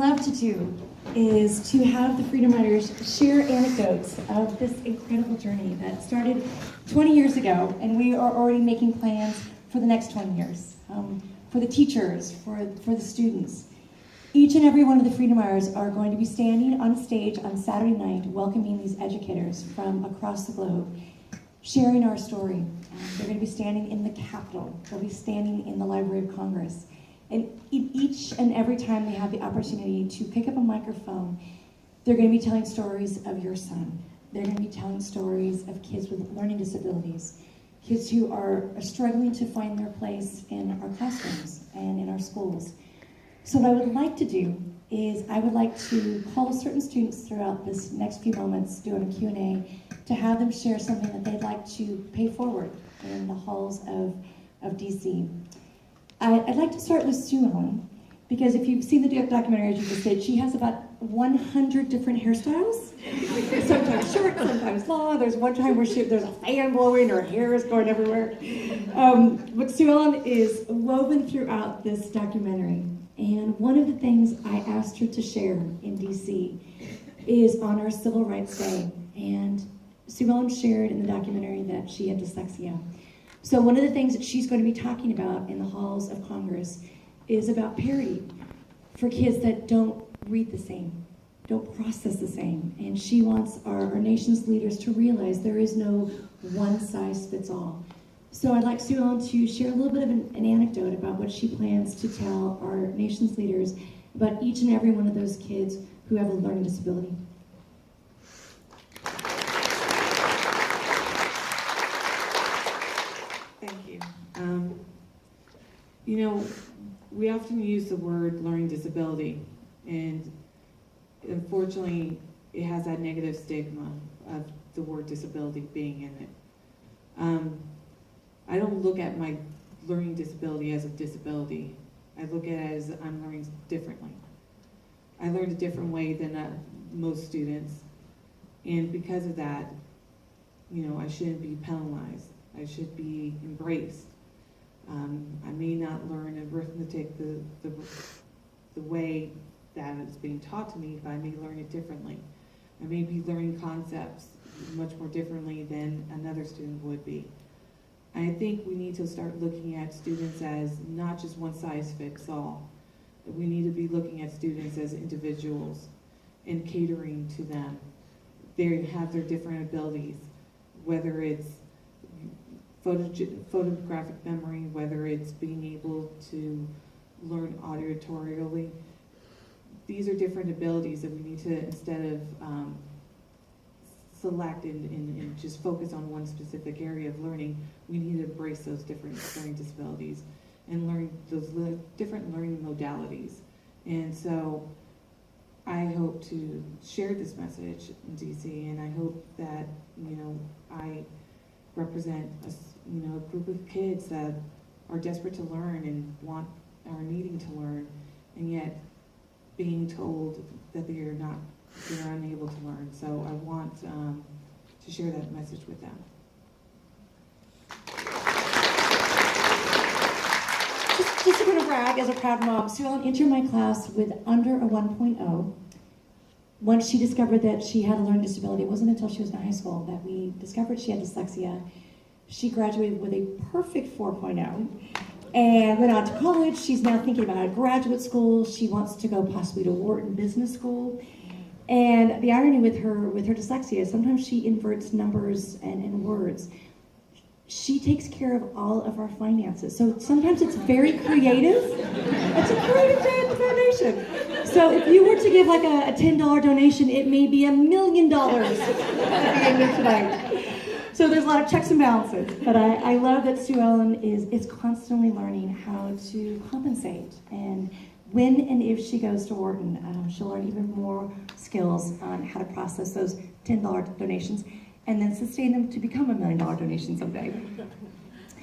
love to do is to have the Freedom Riders share anecdotes of this incredible journey that started 20 years ago, and we are already making plans for the next 20 years, for the teachers, for the students. Each and every one of the Freedom Riders are going to be standing on stage on Saturday night welcoming these educators from across the globe, sharing our story. They're going to be standing in the Capitol. They'll be standing in the Library of Congress. And each and every time they have the opportunity to pick up a microphone, they're going to be telling stories of your son. They're going to be telling stories of kids with learning disabilities, kids who are struggling to find their place in our classrooms and in our schools. So what I would like to do is I would like to call certain students throughout this next few moments doing a Q&A to have them share something that they'd like to pay forward in the halls of DC. I'd like to start with Sue Ellen, because if you've seen the documentary, as you just said, she has about 100 different hairstyles. Sometimes short, sometimes long. There's one time where there's a fan blowing, her hair is going everywhere. But Sue Ellen is woven throughout this documentary. And one of the things I asked her to share in DC is on our Civil Rights Day. And Sue Ellen shared in the documentary that she had dyslexia. So one of the things that she's going to be talking about in the halls of Congress is about parity for kids that don't read the same, don't process the same. And she wants our nation's leaders to realize there is no one size fits all. So I'd like Sue Ellen to share a little bit of an anecdote about what she plans to tell our nation's leaders about each and every one of those kids who have a learning disability. Thank you. You know, we often use the word learning disability, and unfortunately, it has that negative stigma of the word disability being in it. I don't look at my learning disability as a disability. I look at it as I'm learning differently. I learned a different way than most students, and because of that, you know, I shouldn't be penalized. I should be embraced. I may not learn arithmetic the way that it's being taught to me, but I may learn it differently. I may be learning concepts much more differently than another student would be. I think we need to start looking at students as not just one size fits all. We need to be looking at students as individuals and catering to them. They have their different abilities, whether it's photographic memory, whether it's being able to learn auditorially. These are different abilities that we need to, instead of select and just focus on one specific area of learning, we need to embrace those different learning disabilities and learn those different learning modalities. And so I hope to share this message in DC, and I hope that, you know, I represent a group of kids that are desperate to learn and are needing to learn, and yet being told that they're unable to learn. So I want to share that message with them. Just to kind of brag, as a proud mom, Sue Ellen entered my class with under a 1.0. Once she discovered that she had a learning disability, it wasn't until she was in high school that we discovered she had dyslexia. She graduated with a perfect 4.0 and went on to college. She's now thinking about a graduate school. She wants to go possibly to Wharton Business School. And the irony with her dyslexia is sometimes she inverts numbers and words. She takes care of all of our finances. So sometimes it's very creative. It's a creative donation. So if you were to give like a $10 donation, it may be $1 million at the end of tonight. So there's a lot of checks and balances. But I love that Sue Ellen is constantly learning how to compensate. And when and if she goes to Wharton, she'll learn even more skills on how to process those $10 donations and then sustain them to become $1 million donation someday.